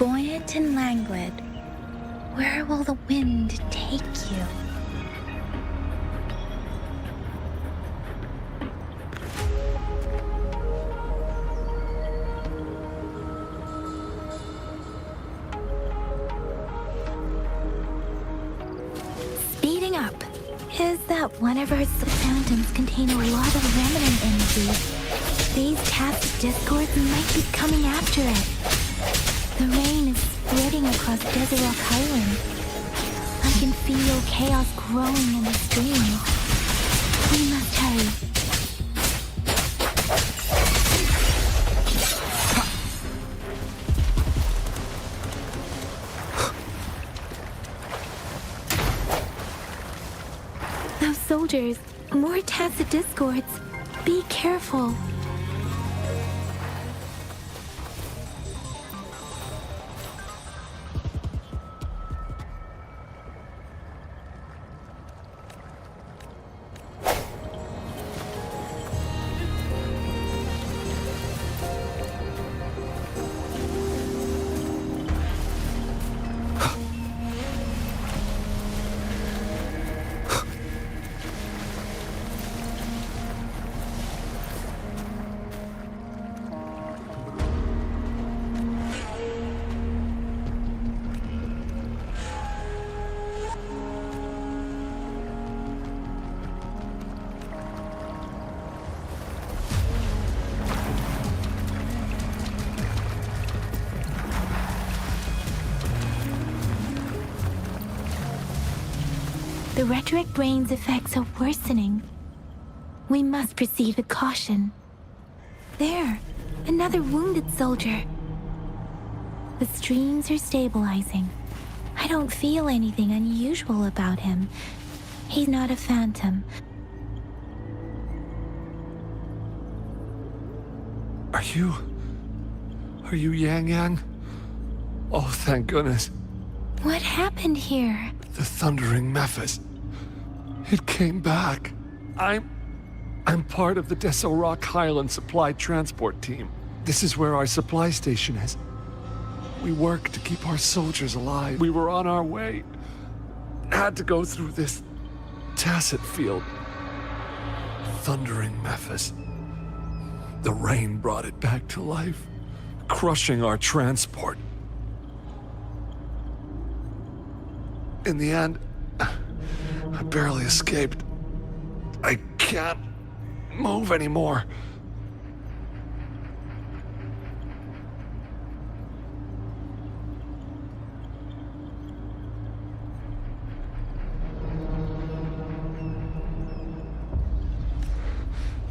buoyant and languid, where will the wind take you? Speeding up. Is that one of our fountains contain a lot of remnant energy? These taps of discords might be coming after it. The rain is spreading across Desert Rock Island. I can feel chaos growing in the stream. We must hurry. Those soldiers, more tacit discords. Be careful. The rhetoric brain's effects are worsening. We must proceed with caution. There, another wounded soldier. The streams are stabilizing. I don't feel anything unusual about him. He's not a phantom. Are you Yang Yang? Oh, thank goodness. What happened here? The thundering Memphis. It came back. I'm part of the Desert Rock Highland Supply Transport Team. This is where our supply station is. We work to keep our soldiers alive. We were on our way. Had to go through this tacit field. Thundering Memphis. The rain brought it back to life, crushing our transport. In the end, I barely escaped. I can't move anymore.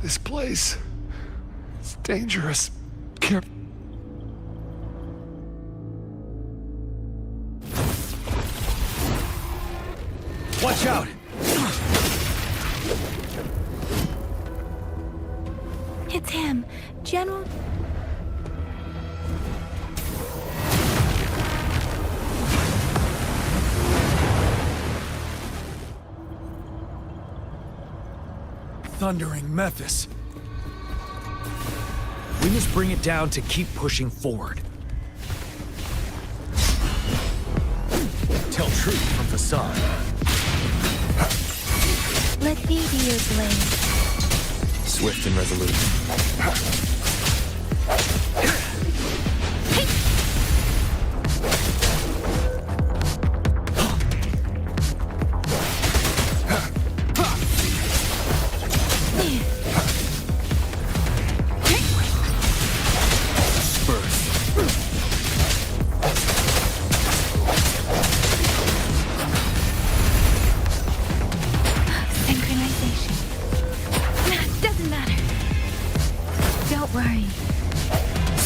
This place is dangerous. Careful. Watch out! It's him, General... Thundering Memphis. We must bring it down to keep pushing forward. Tell truth from facade. Let me be your blade. Swift and resolute.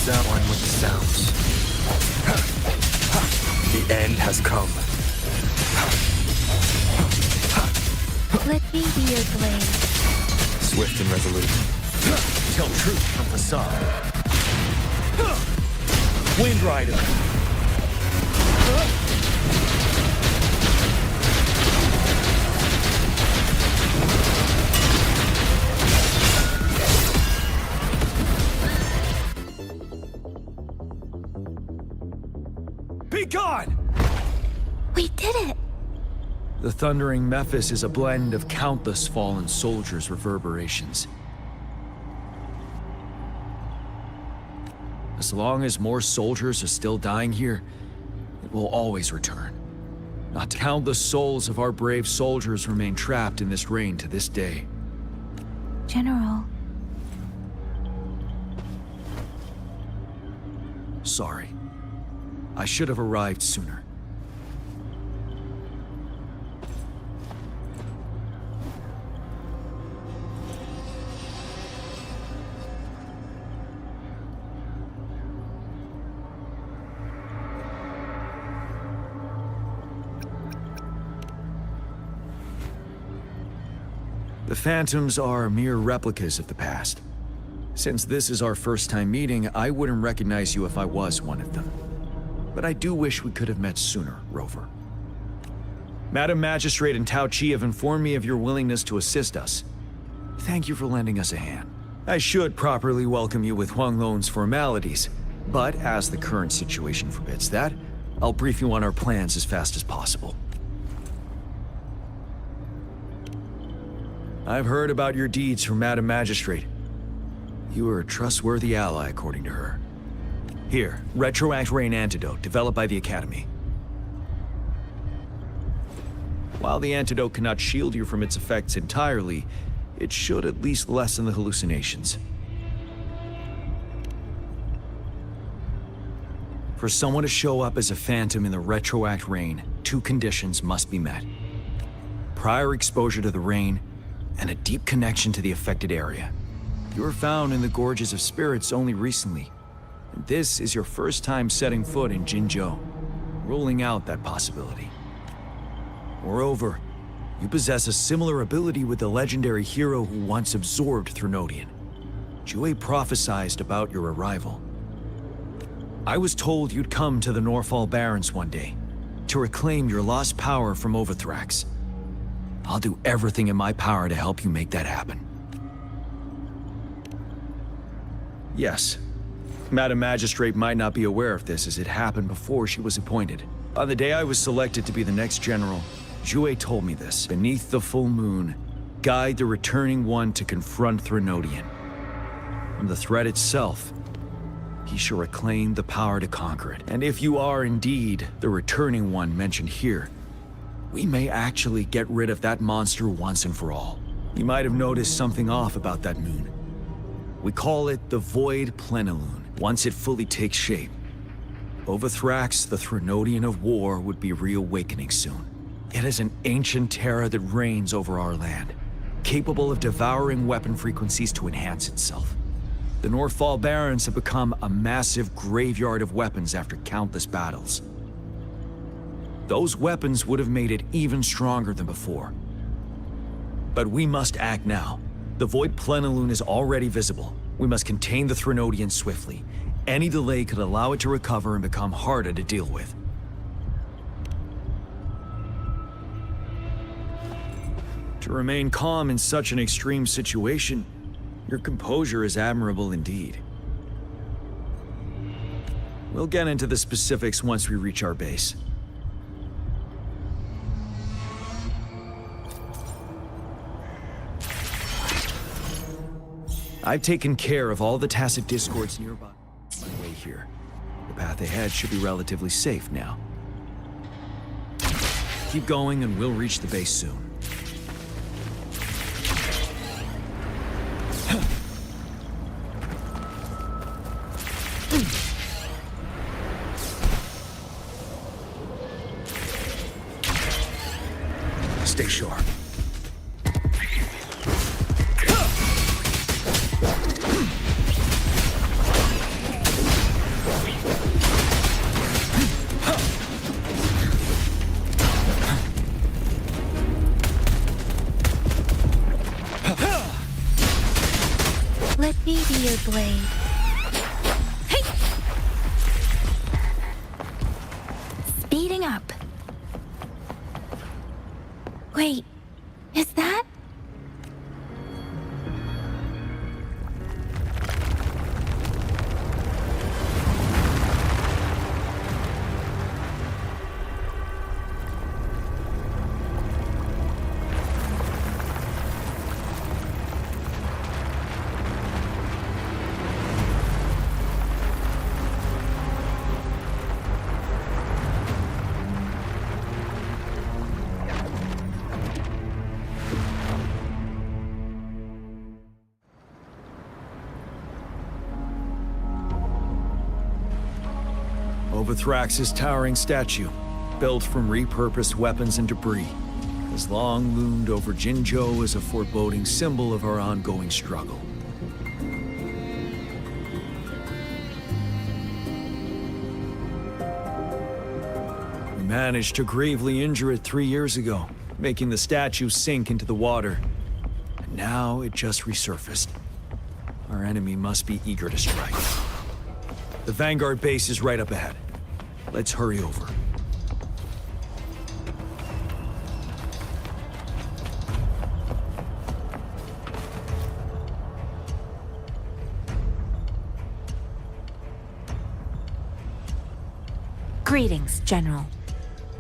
Sound with the sounds. The end has come. Let me be your blade. Swift and resolute. Tell truth from facade. Wind Rider. The thundering Memphis is a blend of countless fallen soldiers' reverberations. As long as more soldiers are still dying here, it will always return. Not to count the souls of our brave soldiers remain trapped in this rain to this day. General, Sorry. I should have arrived sooner. The Phantoms are mere replicas of the past. Since this is our first time meeting, I wouldn't recognize you if I was one of them. But I do wish we could have met sooner, Rover. Madam Magistrate and Tao Chi have informed me of your willingness to assist us. Thank you for lending us a hand. I should properly welcome you with Huang Lon's formalities, but as the current situation forbids that, I'll brief you on our plans as fast as possible. I've heard about your deeds from Madam Magistrate. You are a trustworthy ally, according to her. Here, Retroact Rain Antidote, developed by the Academy. While the antidote cannot shield you from its effects entirely, it should at least lessen the hallucinations. For someone to show up as a phantom in the Retroact Rain, 2 conditions must be met. Prior exposure to the rain, and a deep connection to the affected area. You were found in the Gorges of Spirits only recently, and this is your first time setting foot in Jinzhou, ruling out that possibility. Moreover, you possess a similar ability with the legendary hero who once absorbed Threnodian. Jue prophesied about your arrival. I was told you'd come to the Norfall Barrens one day, to reclaim your lost power from Overthrax. I'll do everything in my power to help you make that happen. Yes. Madam Magistrate might not be aware of this as it happened before she was appointed. On the day I was selected to be the next general, Jue told me this. Beneath the full moon, guide the returning one to confront Threnodian. From the threat itself, he shall reclaim the power to conquer it. And if you are indeed the returning one mentioned here, we may actually get rid of that monster once and for all. You might have noticed something off about that moon. We call it the Void Plenilune. Once it fully takes shape, Overthrax, the Threnodian of War, would be reawakening soon. It is an ancient terror that reigns over our land, capable of devouring weapon frequencies to enhance itself. The Norfall Barrens have become a massive graveyard of weapons after countless battles. Those weapons would have made it even stronger than before. But we must act now. The Void Plenilune is already visible. We must contain the Threnodian swiftly. Any delay could allow it to recover and become harder to deal with. To remain calm in such an extreme situation, your composure is admirable indeed. We'll get into the specifics once we reach our base. I've taken care of all the tacit discords nearby. On my way here. The path ahead should be relatively safe now. Keep going and we'll reach the base soon. Stay sharp. let me be your blade. Hey! Speeding up. Wait, is that? Overthrax's towering statue, built from repurposed weapons and debris, has long loomed over Jinzhou as a foreboding symbol of our ongoing struggle. We managed to gravely injure it 3 years ago, making the statue sink into the water. And now it just resurfaced. Our enemy must be eager to strike. The Vanguard base is right up ahead. Let's hurry over. Greetings, General.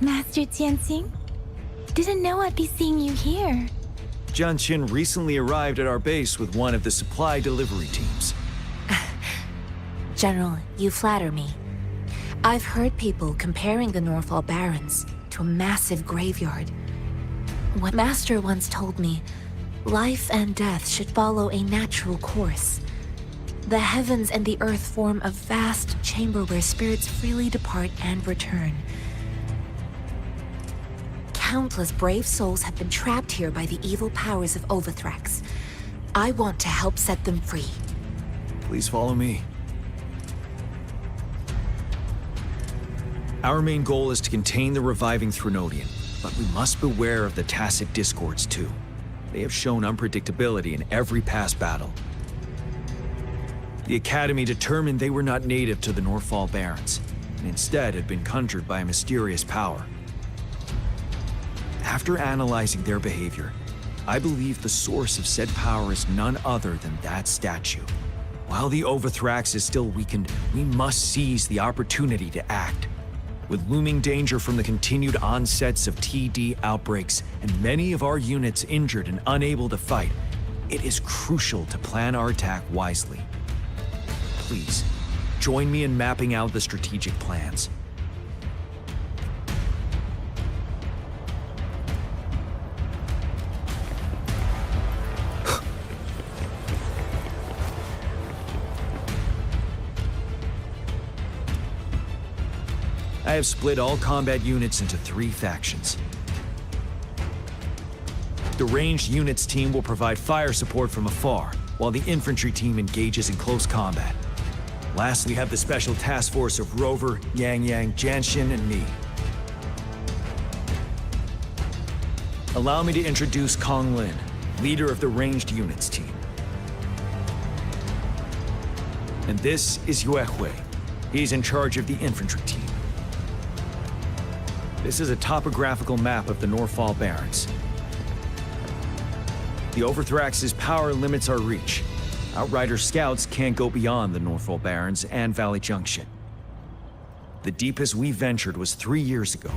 Master Tianxing? Didn't know I'd be seeing you here. Jian Qin recently arrived at our base with one of the supply delivery teams. General, you flatter me. I've heard people comparing the Norfall Barrens to a massive graveyard. What Master once told me, life and death should follow a natural course. The heavens and the earth form a vast chamber where spirits freely depart and return. Countless brave souls have been trapped here by the evil powers of Overthrax. I want to help set them free. Please follow me. Our main goal is to contain the reviving Threnodian, but we must beware of the Tacit Discords too. They have shown unpredictability in every past battle. The Academy determined they were not native to the Norfall Barrens, and instead had been conjured by a mysterious power. After analyzing their behavior, I believe the source of said power is none other than that statue. While the Overthrax is still weakened, we must seize the opportunity to act. With looming danger from the continued onsets of TD outbreaks and many of our units injured and unable to fight, it is crucial to plan our attack wisely. Please, join me in mapping out the strategic plans. I have split all combat units into 3 factions. The ranged units team will provide fire support from afar, while the infantry team engages in close combat. Lastly, we have the special task force of Rover, Yang Yang, Janshin, and me. Allow me to introduce Kong Lin, leader of the ranged units team. And this is Yue Hui. He's in charge of the infantry team. This is a topographical map of the Norfall Barrens. The Overthrax's power limits our reach. Outrider scouts can't go beyond the Norfall Barrens and Valley Junction. The deepest we ventured was 3 years ago,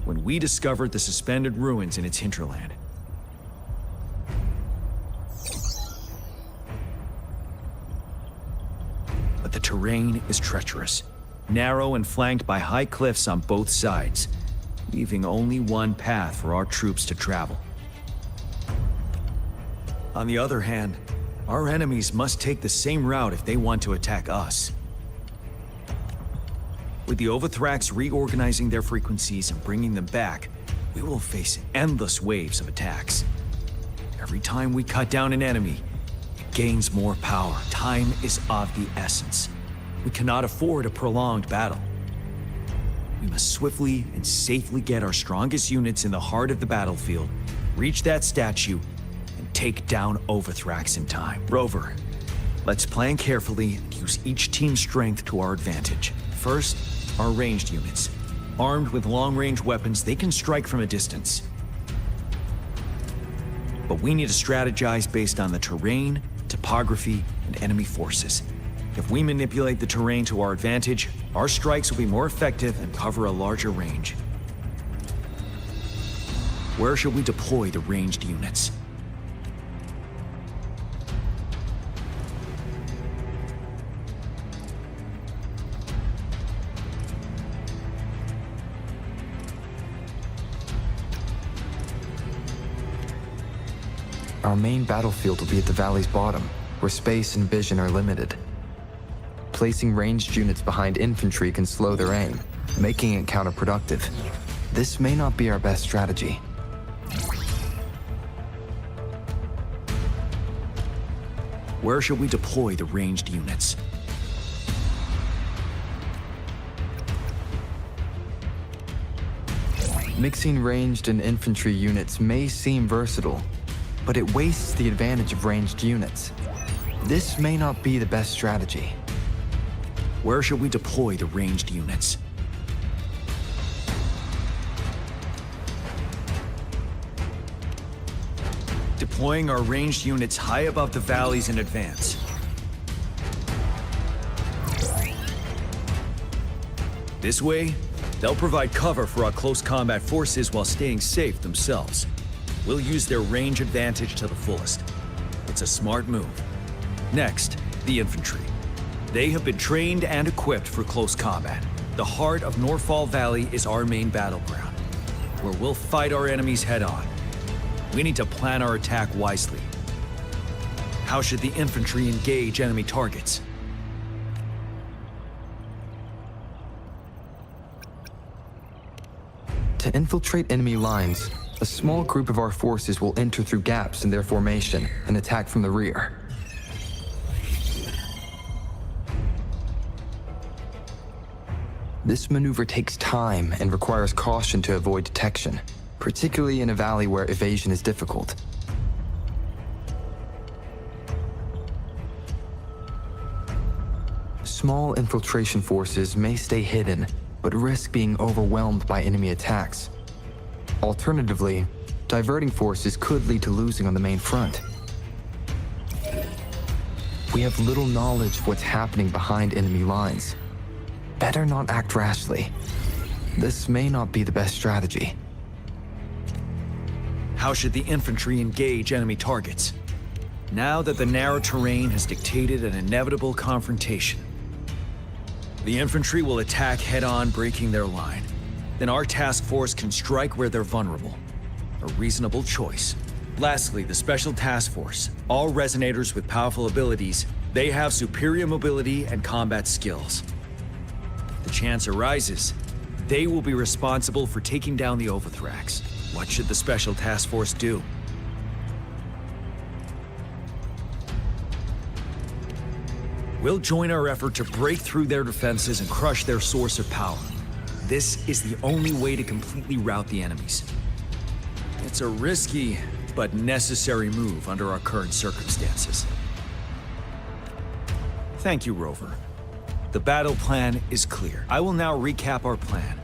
when we discovered the suspended ruins in its hinterland. But the terrain is treacherous, narrow and flanked by high cliffs on both sides, leaving only one path for our troops to travel. On the other hand, our enemies must take the same route if they want to attack us. With the Overthrax reorganizing their frequencies and bringing them back, we will face endless waves of attacks. Every time we cut down an enemy, it gains more power. Time is of the essence. We cannot afford a prolonged battle. We must swiftly and safely get our strongest units in the heart of the battlefield, reach that statue, and take down Overthrax in time. Rover, let's plan carefully and use each team's strength to our advantage. First, our ranged units. Armed with long-range weapons, they can strike from a distance. But we need to strategize based on the terrain, topography, and enemy forces. If we manipulate the terrain to our advantage, our strikes will be more effective and cover a larger range. Where should we deploy the ranged units? Our main battlefield will be at the valley's bottom, where space and vision are limited. Placing ranged units behind infantry can slow their aim, making it counterproductive. This may not be our best strategy. Where should we deploy the ranged units? Mixing ranged and infantry units may seem versatile, but it wastes the advantage of ranged units. This may not be the best strategy. Where should we deploy the ranged units? Deploying our ranged units high above the valleys in advance. This way, they'll provide cover for our close combat forces while staying safe themselves. We'll use their range advantage to the fullest. It's a smart move. Next, the infantry. They have been trained and equipped for close combat. The heart of Norfall Valley is our main battleground, where we'll fight our enemies head-on. We need to plan our attack wisely. How should the infantry engage enemy targets? To infiltrate enemy lines, a small group of our forces will enter through gaps in their formation and attack from the rear. This maneuver takes time and requires caution to avoid detection, particularly in a valley where evasion is difficult. Small infiltration forces may stay hidden, but risk being overwhelmed by enemy attacks. Alternatively, diverting forces could lead to losing on the main front. We have little knowledge of what's happening behind enemy lines. Better not act rashly. This may not be the best strategy. How should the infantry engage enemy targets? Now that the narrow terrain has dictated an inevitable confrontation, the infantry will attack head-on, breaking their line. Then our task force can strike where they're vulnerable. A reasonable choice. Lastly, the Special Task Force. All resonators with powerful abilities, they have superior mobility and combat skills. The chance arises, they will be responsible for taking down the Overthrax. What should the Special Task Force do? We'll join our effort to break through their defenses and crush their source of power. This is the only way to completely rout the enemies. It's a risky, but necessary move under our current circumstances. Thank you, Rover. The battle plan is clear. I will now recap our plan.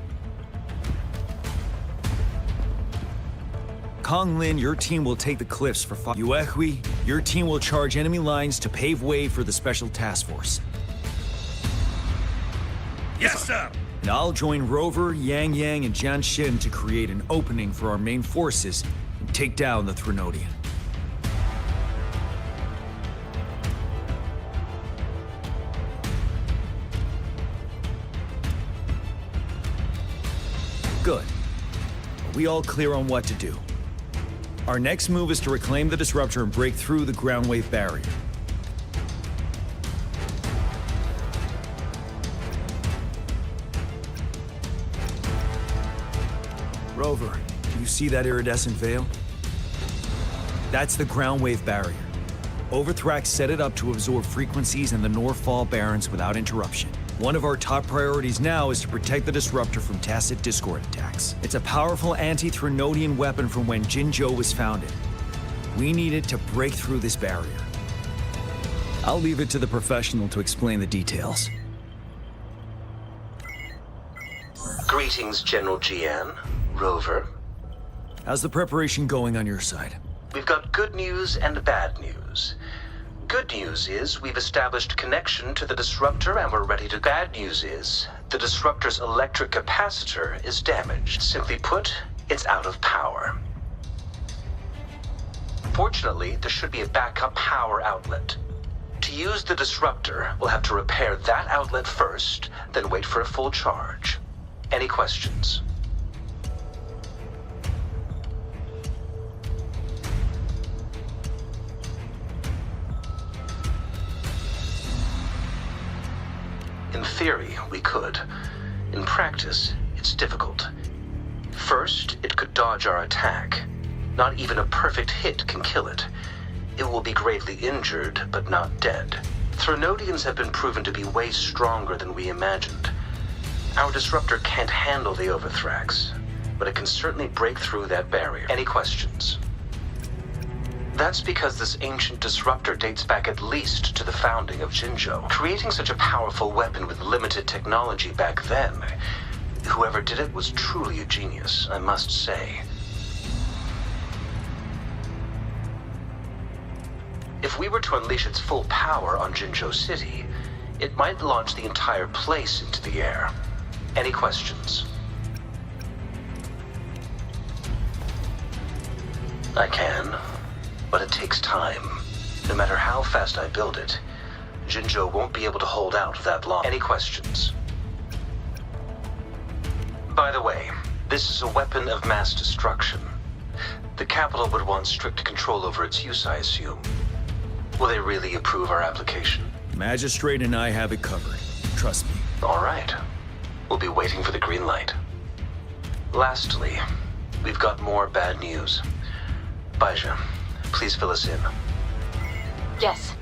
Kong Lin, your team will take the cliffs for fire. Yuehui, your team will charge enemy lines to pave way for the Special Task Force. Yes, sir! And I'll join Rover, Yang Yang, and Jian Xin to create an opening for our main forces and take down the Threnodian. Good. Are we all clear on what to do? Our next move is to reclaim the Disruptor and break through the ground wave barrier. Rover, do you see that iridescent veil? That's the ground wave barrier. Overthrax set it up to absorb frequencies in the Norfall Barrens without interruption. One of our top priorities now is to protect the Disruptor from tacit Discord attacks. It's a powerful anti-Threnodian weapon from when Jinzhou was founded. We need it to break through this barrier. I'll leave it to the professional to explain the details. Greetings, General Jian, Rover. How's the preparation going on your side? We've got good news and bad news. Good news is we've established connection to the Disruptor and we're ready to... Bad news is the Disruptor's electric capacitor is damaged. Simply put, it's out of power. Fortunately, there should be a backup power outlet. To use the Disruptor, we'll have to repair that outlet first, then wait for a full charge. Any questions? In theory, we could. In practice, it's difficult. First, it could dodge our attack. Not even a perfect hit can kill it. It will be gravely injured, but not dead. Threnodians have been proven to be way stronger than we imagined. Our disruptor can't handle the Overthrax, but it can certainly break through that barrier. Any questions? That's because this ancient disruptor dates back at least to the founding of Jinzhou. Creating such a powerful weapon with limited technology back then, whoever did it was truly a genius, I must say. If we were to unleash its full power on Jinzhou City, it might launch the entire place into the air. Any questions? I can, but it takes time. No matter how fast I build it, Jinzhou won't be able to hold out that long. Any questions? By the way, this is a weapon of mass destruction. The capital would want strict control over its use, I assume. Will they really approve our application? Magistrate and I have it covered. Trust me. All right. We'll be waiting for the green light. Lastly, we've got more bad news. Baizha, please fill us in. Yes.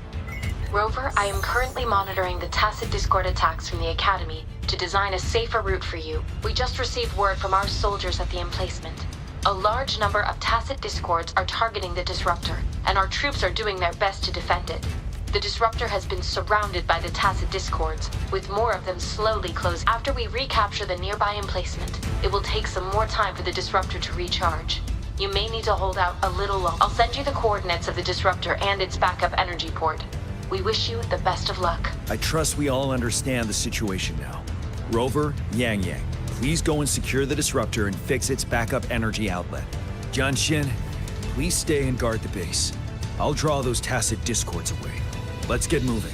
Rover, I am currently monitoring the tacit discord attacks from the Academy to design a safer route for you. We just received word from our soldiers at the emplacement. A large number of tacit discords are targeting the disruptor, and our troops are doing their best to defend it. The disruptor has been surrounded by the tacit discords, with more of them slowly closing. After we recapture the nearby emplacement, it will take some more time for the disruptor to recharge. You may need to hold out a little longer. I'll send you the coordinates of the disruptor and its backup energy port. We wish you the best of luck. I trust we all understand the situation now. Rover, Yang, please go and secure the disruptor and fix its backup energy outlet. Jianxin, please stay and guard the base. I'll draw those tacit discords away. Let's get moving.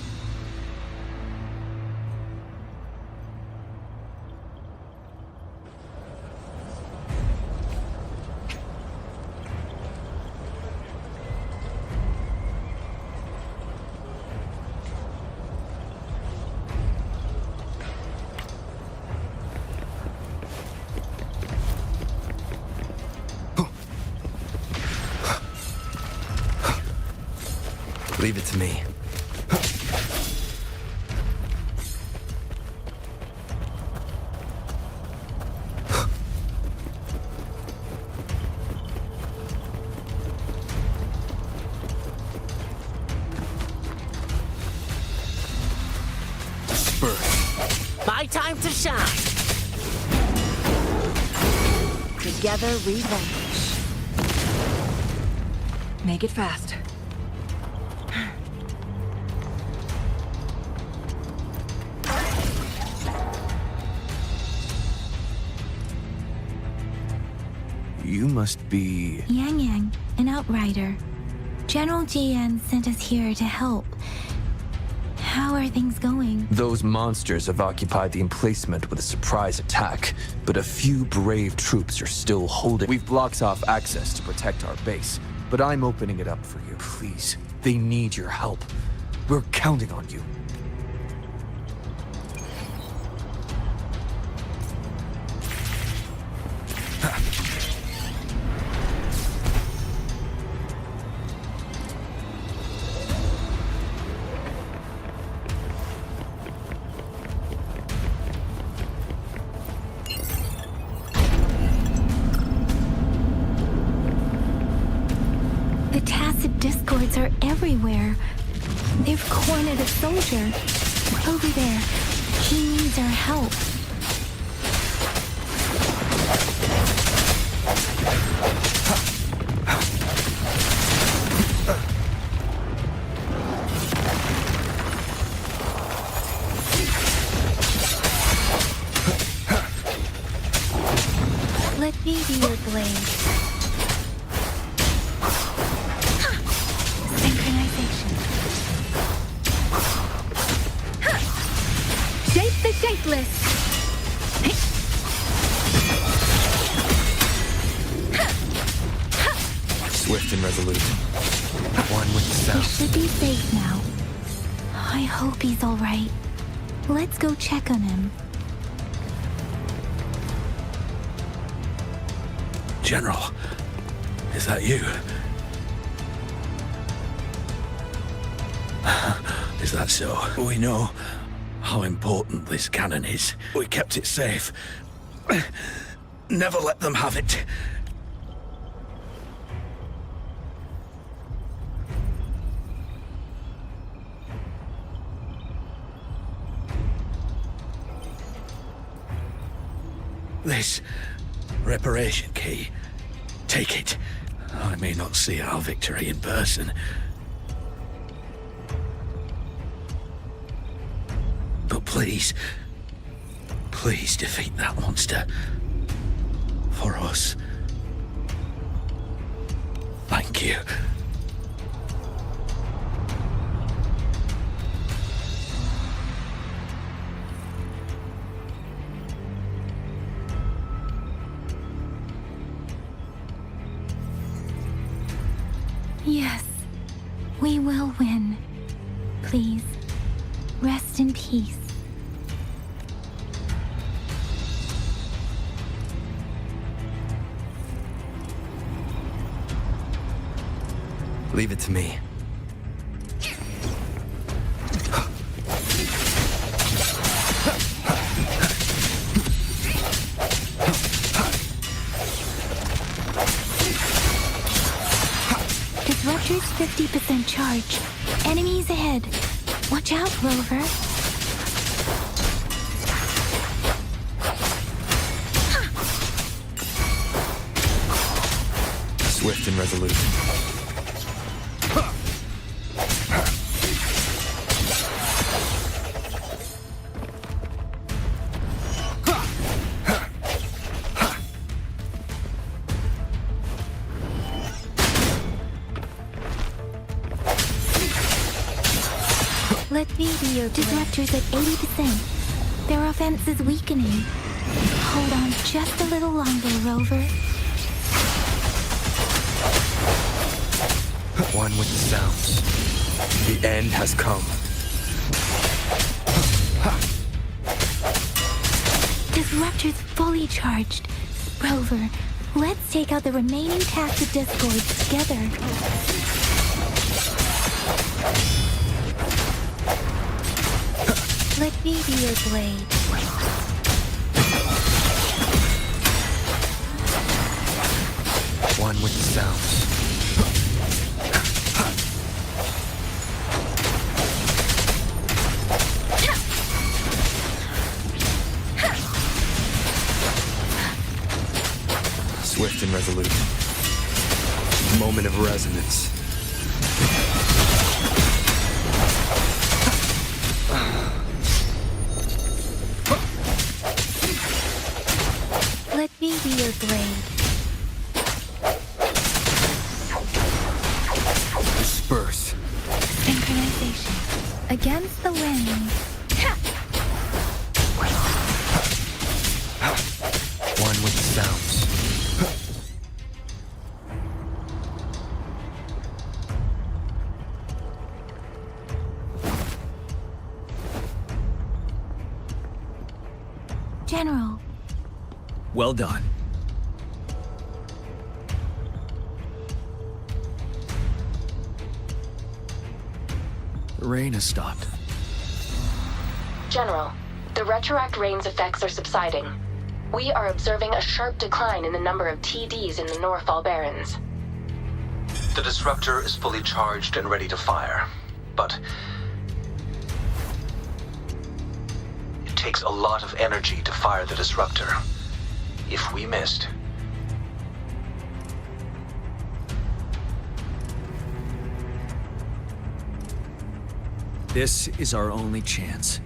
Leave it to me. My time to shine. Together we vanish. Make it fast. You must be... Yang, an outrider. General GN sent us here to help. How are things going? Those monsters have occupied the emplacement with a surprise attack, but a few brave troops are still holding. We've blocked off access to protect our base, but I'm opening it up for you. Please, they need your help. We're counting on you. The tacit discords are everywhere. They've cornered a soldier. Over there. He needs our help. Let me be your blade. Synchronization. Shape the shapeless. Swift and resolute. One with the He sound. should be safe now. I hope he's all right. Let's go check on him. General, is that you? Is that so? We know how important this cannon is. We kept it safe. Never let them have it. This reparation key. Take it. I may not see our victory in person. But please, please defeat that monster. For us. Thank you. Yes, we will win. Please, rest in peace. Leave it to me. Disruptor's 50% charge. Enemies ahead. Watch out, Rover. Swift and resolute. Let me be your disruptors at 80%. Their offense is weakening. Hold on just a little longer, Rover. One with the sounds. The end has come. Disruptors fully charged. Rover, let's take out the remaining tactic discords together. Let me be your blade. One with the sounds. Swift and resolute. Moment of resonance. Let me be your blade. Disperse. Synchronization. Against the wind. One with the sounds. General. Well done. The rain has stopped. General, the retroact rain's effects are subsiding. We are observing a sharp decline in the number of TDs in the Norfall Barrens. The disruptor is fully charged and ready to fire, but it takes a lot of energy to fire the disruptor. If we missed, This is our only chance.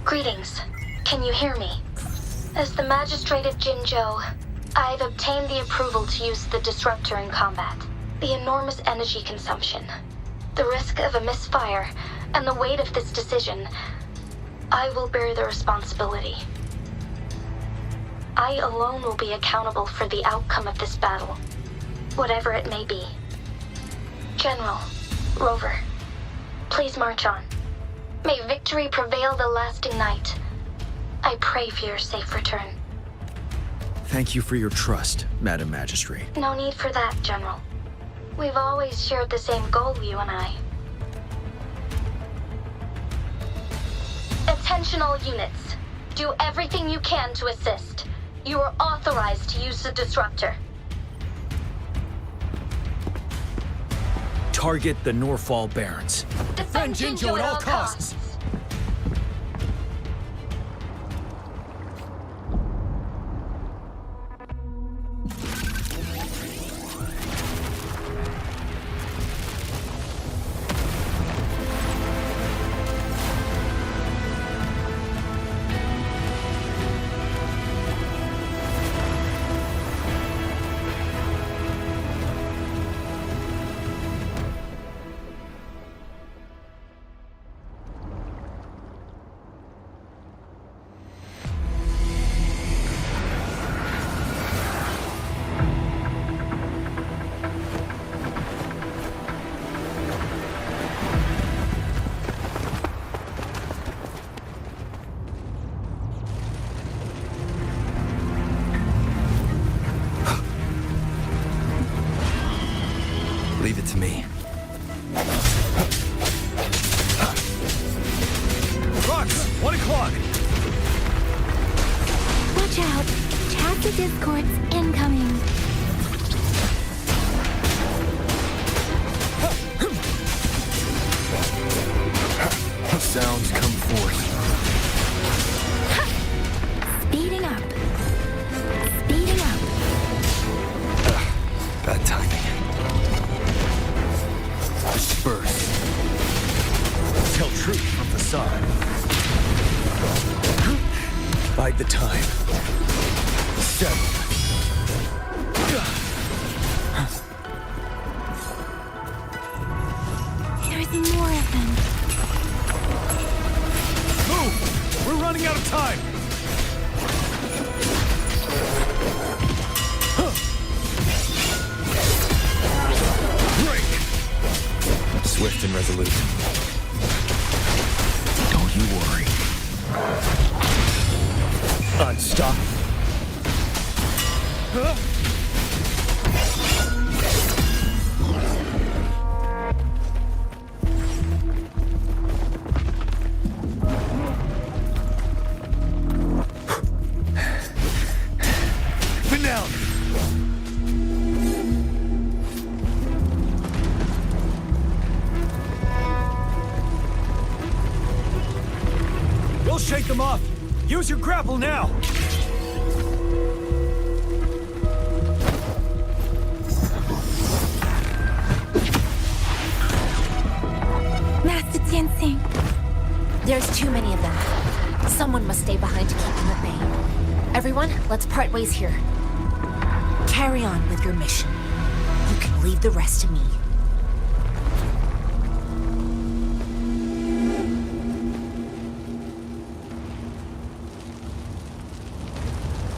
Greetings. Can you hear me? As the Magistrate of Jinzhou, I've obtained the approval to use the disruptor in combat. The enormous energy consumption, the risk of a misfire, and the weight of this decision, I will bear the responsibility. I alone will be accountable for the outcome of this battle, whatever it may be. General, Rover, please march on. May victory prevail the lasting night. I pray for your safe return. Thank you for your trust, Madam Magistrate. No need for that, General. We've always shared the same goal, you and I. Attention all units. Do everything you can to assist. You are authorized to use the disruptor. Target the Norfall Barons. Defend Jinjo at all costs. Leave it to me. Rocks! 1 o'clock! Watch out! Chapter Discord's incoming. Sounds come forth. Speeding up. Speeding up. Bad timing. Disperse. Tell truth from facade. Bide the time. 7. There's more of them. Move! We're running out of time! Break! Swift and resolute. Don't you worry. Unstop. Down. We'll shake them off. Use your grapple now. Master Tien. There's too many of them. Someone must stay behind to keep them at bay. Everyone, let's part ways here. Carry on with your mission. You can leave the rest to me.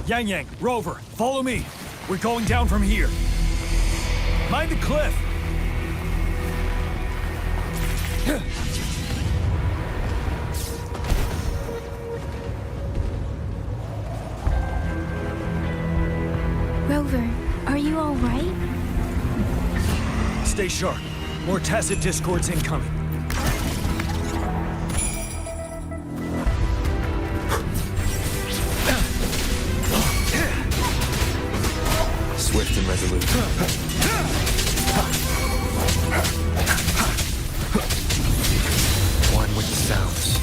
Yang Yang, Rover, follow me. We're going down from here. Mind the cliff. Rover, are you all right? Stay sharp. More tacit discords incoming. Swift and resolute. One with the sounds.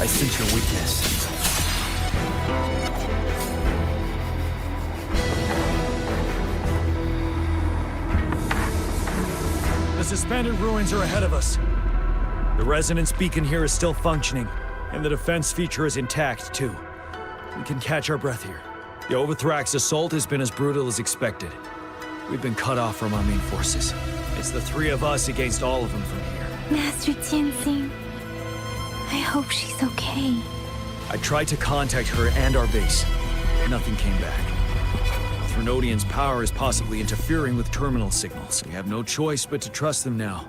I sense your weakness. The suspended ruins are ahead of us. The resonance beacon here is still functioning, and the defense feature is intact, too. We can catch our breath here. The Overthrax assault has been as brutal as expected. We've been cut off from our main forces. It's the 3 of us against all of them from here. Master Tien. I hope she's okay. I tried to contact her and our base. Nothing came back. Thrunodian's power is possibly interfering with terminal signals. We have no choice but to trust them now.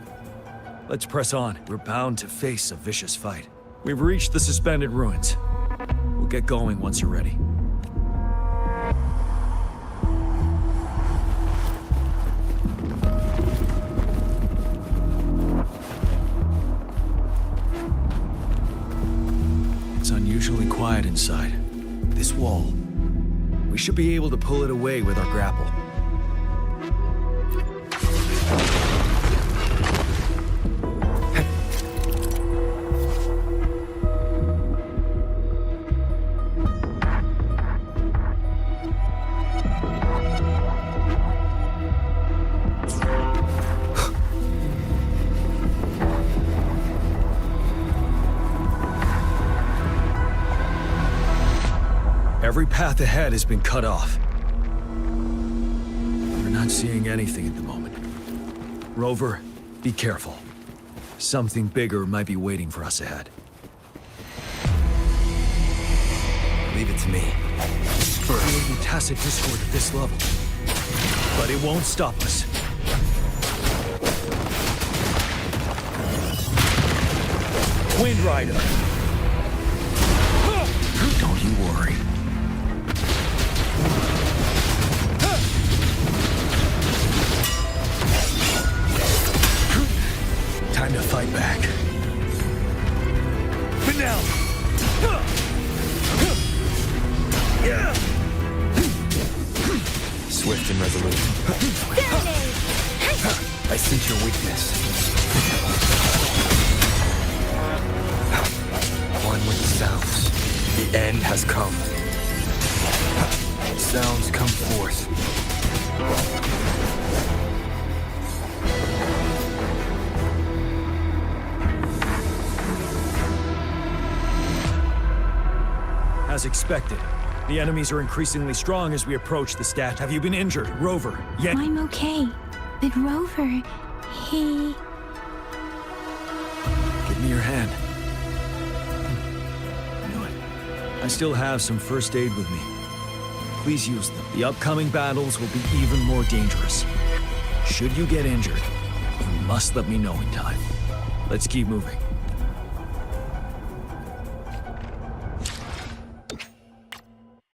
Let's press on. We're bound to face a vicious fight. We've reached the suspended ruins. We'll get going once you're ready. It's unusually quiet inside. This wall. We should be able to pull it away with our grapple. Every path ahead has been cut off. We're not seeing anything at the moment. Rover, be careful. Something bigger might be waiting for us ahead. Leave it to me. Creating tacit discord at this level. But it won't stop us. Wind Rider! Don't you worry. Time to fight back. Fennel! Swift and resolute. I sense your weakness. One with the sounds. The end has come. Sounds come forth. As expected, the enemies are increasingly strong as we approach the stat. Have you been injured, Rover? Yet I'm okay. But Rover, he... Give me your hand. I knew it. I still have some first aid with me. Please use them. The upcoming battles will be even more dangerous. Should you get injured, you must let me know in time. Let's keep moving.